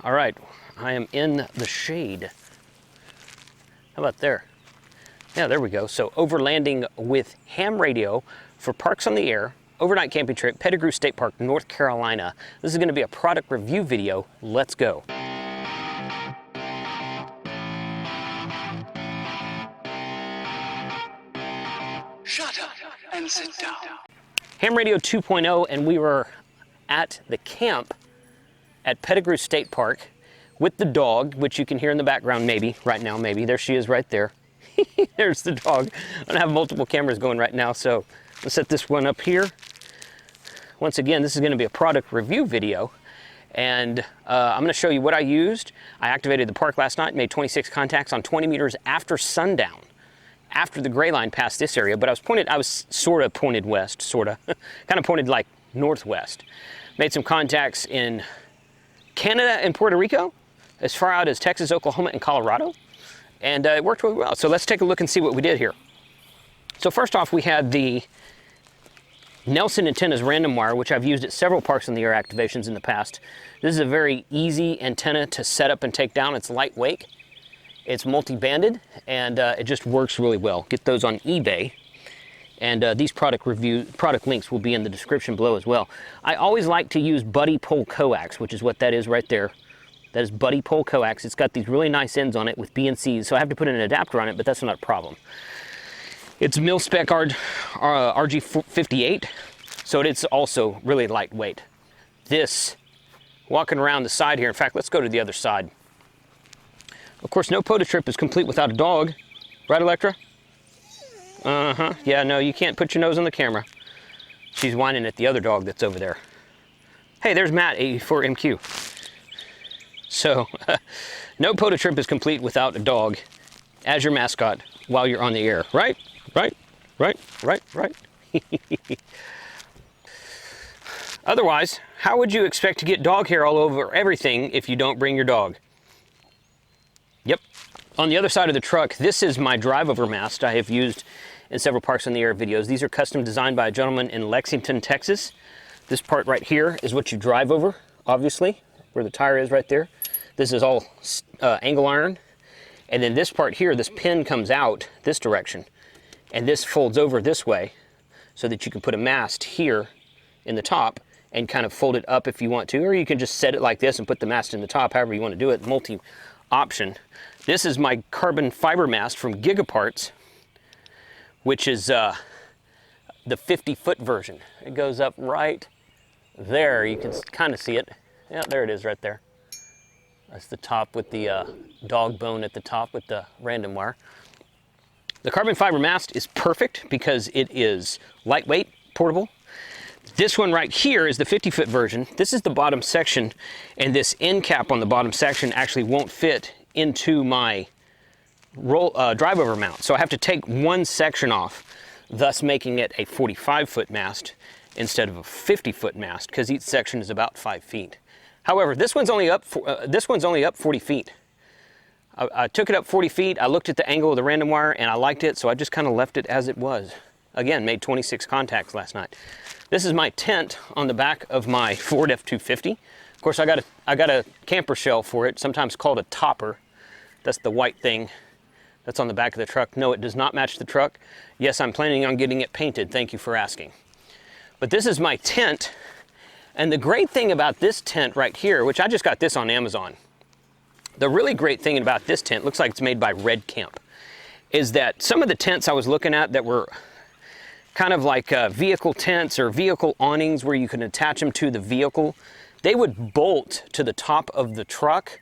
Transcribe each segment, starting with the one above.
All right, I am in the shade. How about there? Yeah, there we go. So overlanding with ham radio for Parks on the Air, overnight camping trip, Pettigrew State Park, North Carolina. This is gonna be a product review video. Let's go. Shut up and sit down. Ham Radio 2.0, and we were at the camp at Pettigrew State Park with the dog, which you can hear in the background maybe, right now maybe. There she is right there. There's the dog. I don't have multiple cameras going right now, so let's set this one up here. Once again, this is gonna be a product review video, and I'm gonna show you what I used. I activated the park last night, made 26 contacts on 20 meters after sundown, after the gray line passed this area, but I was sort of pointed west, kind of pointed like northwest. Made some contacts in Canada and Puerto Rico, as far out as Texas, Oklahoma, and Colorado, and it worked really well. So let's take a look and see what we did here. So first off, we had the Nelson Antennas random wire, which I've used at several Parks on the Air activations in the past. This is a very easy antenna to set up and take down. It's lightweight, it's multi-banded, and it just works really well. Get those on eBay, and these product links will be in the description below as well. I always like to use buddy pole coax, which is what that is right there. That is buddy pole coax. It's got these really nice ends on it with BNCs, so I have to put an adapter on it, but that's not a problem. It's mil-spec RG58, so it's also really lightweight. This, walking around the side here, in fact, let's go to the other side. Of course, no POTA Trip is complete without a dog. Right, Electra? Uh-huh. Yeah, no, you can't put your nose on the camera. She's whining at the other dog that's over there. Hey, there's Matt, 84MQ. So, no POTA Trip is complete without a dog as your mascot while you're on the air. Right? Right? Right? Right? Right? Otherwise, how would you expect to get dog hair all over everything if you don't bring your dog? Yep. On the other side of the truck, this is my drive-over mast I have used in several Parks on the Air videos. These are custom designed by a gentleman in Lexington, Texas. This part right here is what you drive over, obviously, where the tire is right there. This is all angle iron. And then this part here, this pin comes out this direction, and this folds over this way so that you can put a mast here in the top and kind of fold it up if you want to, or you can just set it like this and put the mast in the top, however you want to do it, multi-option. This is my carbon fiber mast from Gigaparts, which is the 50-foot version. It goes up right there. You can kind of see it. Yeah, there it is right there. That's the top with the dog bone at the top with the random wire. The carbon fiber mast is perfect because it is lightweight, portable. This one right here is the 50-foot version. This is the bottom section, and this end cap on the bottom section actually won't fit into my drive-over mount. So I have to take one section off, thus making it a 45-foot mast instead of a 50-foot mast, because each section is about 5 feet. However, this one's only up 40 feet. I took it up 40 feet. I looked at the angle of the random wire and I liked it, so I just kind of left it as it was. Again, made 26 contacts last night. This is my tent on the back of my Ford F-250. Of course, I got a camper shell for it, sometimes called a topper. That's the white thing that's on the back of the truck. No, it does not match the truck. Yes, I'm planning on getting it painted. Thank you for asking. But this is my tent. And the great thing about this tent right here, which I just got this on Amazon, the really great thing about this tent, looks like it's made by Red Camp, is that some of the tents I was looking at that were kind of like vehicle tents or vehicle awnings where you can attach them to the vehicle, they would bolt to the top of the truck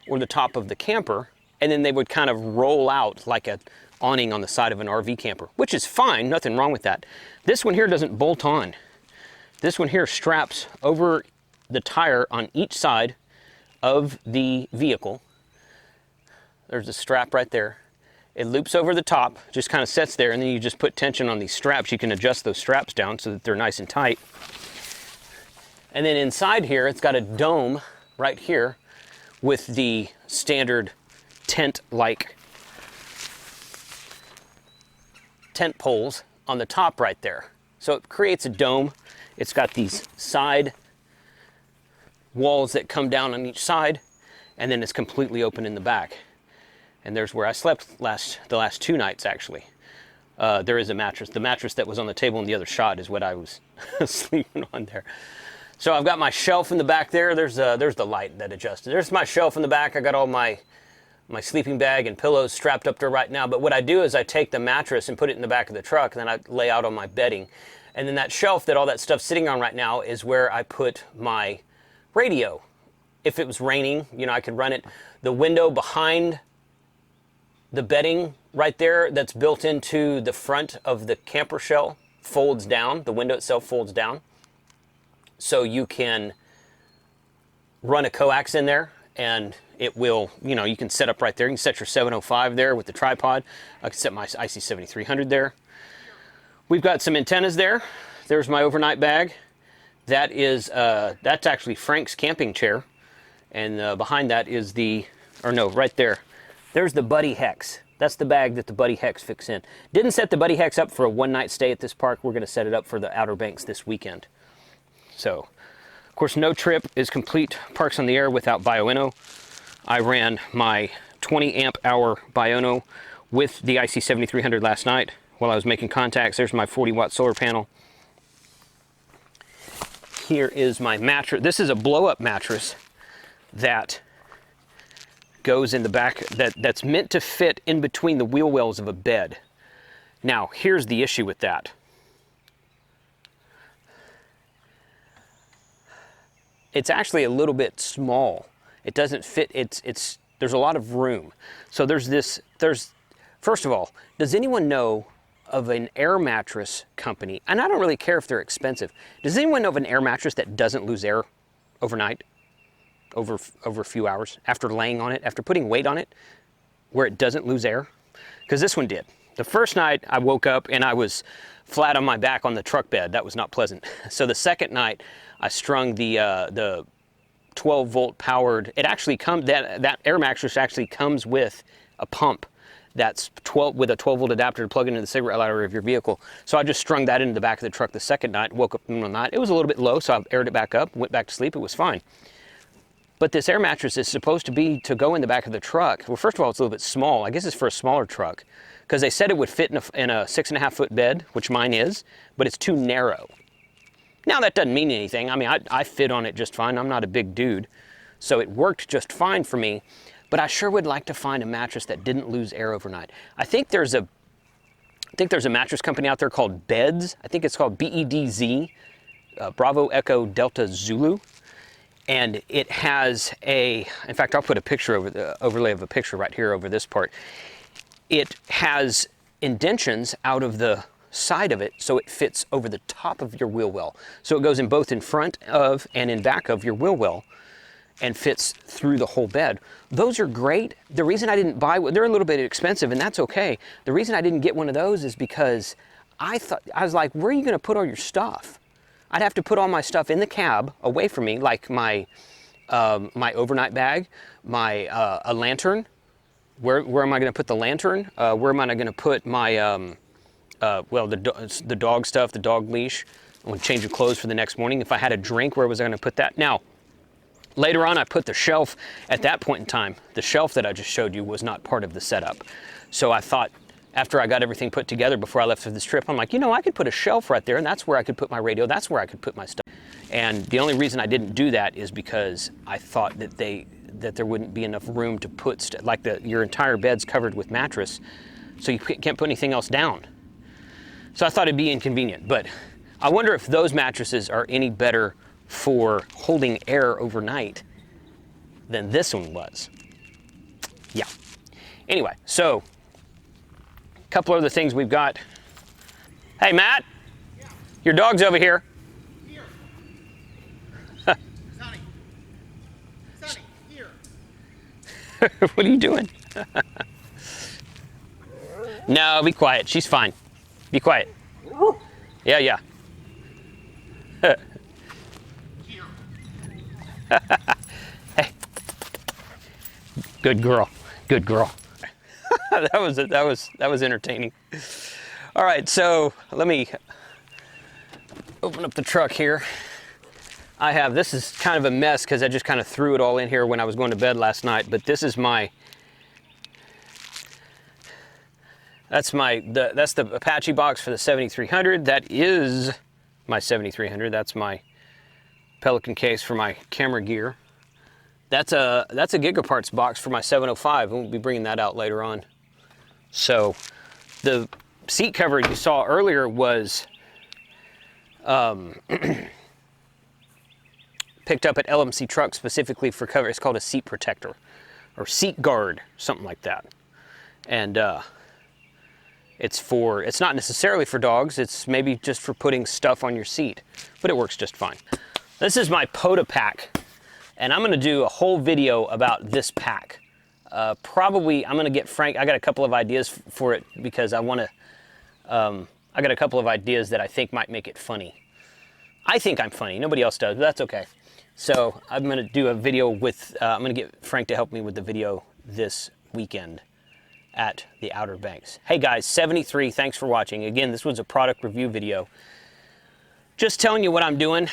or the top of the camper, and then they would kind of roll out like an awning on the side of an RV camper, which is fine, nothing wrong with that. This one here doesn't bolt on. This one here straps over the tire on each side of the vehicle. There's a strap right there. It loops over the top, just kind of sets there, and then you just put tension on these straps. You can adjust those straps down so that they're nice and tight. And then inside here, it's got a dome right here with the standard tent-like tent poles on the top right there. So it creates a dome. It's got these side walls that come down on each side. and then it's completely open in the back. And there's where I slept the last 2 nights, actually. There is a mattress. The mattress that was on the table in the other shot is what I was sleeping on there. So I've got my shelf in the back there. There's the light that adjusted. There's my shelf in the back. I got all my sleeping bag and pillows strapped up there right now. But what I do is I take the mattress and put it in the back of the truck, and then I lay out on my bedding. And then that shelf that all that stuff's sitting on right now is where I put my radio. If it was raining, you know, I could run it. The window behind the bedding right there that's built into the front of the camper shell folds down. The window itself folds down. So you can run a coax in there, and it will, you know, you can set up right there. You can set your 705 there with the tripod. I can set my IC7300 there. We've got some antennas there. There's my overnight bag. That is, that's actually Frank's camping chair. And behind that is right there. There's the Buddy Hex. That's the bag that the Buddy Hex fits in. Didn't set the Buddy Hex up for a one-night stay at this park. We're going to set it up for the Outer Banks this weekend. So, of course, no trip is complete Parks on the Air without Bioenno. I ran my 20 amp hour Bioenno with the IC7300 last night while I was making contacts. There's my 40 watt solar panel. Here is my mattress. This is a blow-up mattress that goes in the back, that's meant to fit in between the wheel wells of a bed. Now, here's the issue with that. It's actually a little bit small. It doesn't fit, there's a lot of room. So first of all, does anyone know of an air mattress company, and I don't really care if they're expensive, does anyone know of an air mattress that doesn't lose air overnight, over a few hours, after laying on it, after putting weight on it, where it doesn't lose air? Because this one did. The first night I woke up and I was flat on my back on the truck bed. That was not pleasant. So the second night I strung the 12 volt powered, it actually comes, that air mattress actually comes with a pump that's with a 12 volt adapter to plug into the cigarette lighter of your vehicle. So I just strung that into the back of the truck the second night, woke up in the middle of the night. It was a little bit low, so I aired it back up, went back to sleep, it was fine. But this air mattress is supposed to go in the back of the truck. Well, first of all, it's a little bit small. I guess it's for a smaller truck, because they said it would fit in a 6.5 foot bed, which mine is, but it's too narrow. Now that doesn't mean anything. I mean, I fit on it just fine. I'm not a big dude, so it worked just fine for me. But I sure would like to find a mattress that didn't lose air overnight. I think there's a mattress company out there called Beds. I think it's called BEDZ, Bravo Echo Delta Zulu. And it has in fact, I'll put a picture over the overlay of a picture right here over this part. It has indentions out of the side of it, so it fits over the top of your wheel well. So it goes in both in front of and in back of your wheel well and fits through the whole bed. Those are great. The reason I didn't buy one, they're a little bit expensive, and that's okay. The reason I didn't get one of those is because I was like, where are you gonna put all your stuff? I'd have to put all my stuff in the cab away from me, like my overnight bag, a lantern. Where am I going to put the lantern? Where am I going to put my the dog stuff, the dog leash? I would change of clothes for the next morning. If I had a drink, where was I going to put that? Now, later on, I put the shelf. At that point in time, the shelf that I just showed you was not part of the setup. So I thought, after I got everything put together before I left for this trip, I'm like, you know, I could put a shelf right there, and that's where I could put my radio, that's where I could put my stuff. And the only reason I didn't do that is because I thought that there wouldn't be enough room to put, your entire bed's covered with mattress, so you can't put anything else down. So I thought it'd be inconvenient, but I wonder if those mattresses are any better for holding air overnight than this one was. Yeah. Anyway, so a couple other things we've got. Hey, Matt. Yeah. Your dog's over here. Here. Sonny. Sonny, here. What are you doing? No, be quiet. She's fine. Be quiet. Yeah, yeah. Here. Hey. Good girl. Good girl. that was entertaining. All right, so let me open up the truck here. I have, this is kind of a mess because I just kind of threw it all in here when I was going to bed last night, but this is that's the Apache box for the 7300. That is my 7300. That's my Pelican case for my camera gear. That's a Gigaparts box for my 705. We'll be bringing that out later on. So the seat cover you saw earlier was picked up at LMC Truck specifically for cover. It's called a seat protector or seat guard, something like that. And it's not necessarily for dogs. It's maybe just for putting stuff on your seat, but it works just fine. This is my POTA pack, and I'm gonna do a whole video about this pack. Probably I'm gonna get Frank. I got a couple of ideas for it because I got a couple of ideas that I think might make it funny. I think I'm funny. Nobody else does, but that's okay. So I'm gonna do a video with, I'm gonna get Frank to help me with the video this weekend at the Outer Banks. Hey guys, 73, thanks for watching. Again, this was a product review video. Just telling you what I'm doing.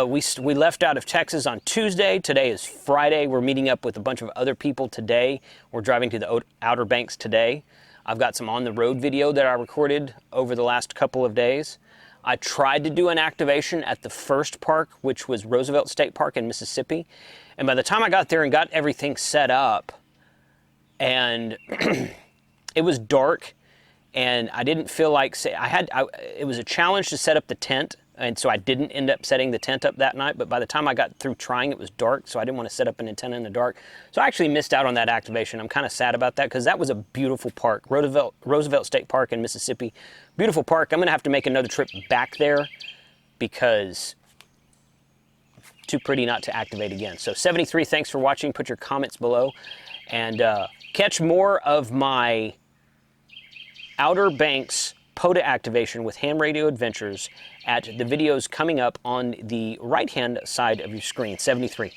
We left out of Texas on Tuesday. Today is Friday. We're meeting up with a bunch of other people today. We're driving to the Outer Banks today. I've got some on the road video that I recorded over the last couple of days. I tried to do an activation at the first park, which was Roosevelt State Park in Mississippi. And by the time I got there and got everything set up, and it was dark, and I didn't feel like, it was a challenge to set up the tent, and so I didn't end up setting the tent up that night, but by the time I got through trying, it was dark, so I didn't want to set up an antenna in the dark. So I actually missed out on that activation. I'm kind of sad about that, because that was a beautiful park. Roosevelt State Park in Mississippi. Beautiful park. I'm going to have to make another trip back there, because too pretty not to activate again. So 73, thanks for watching. Put your comments below, and catch more of my Outer Banks POTA activation with ham radio adventures at the videos coming up on the right-hand side of your screen. 73.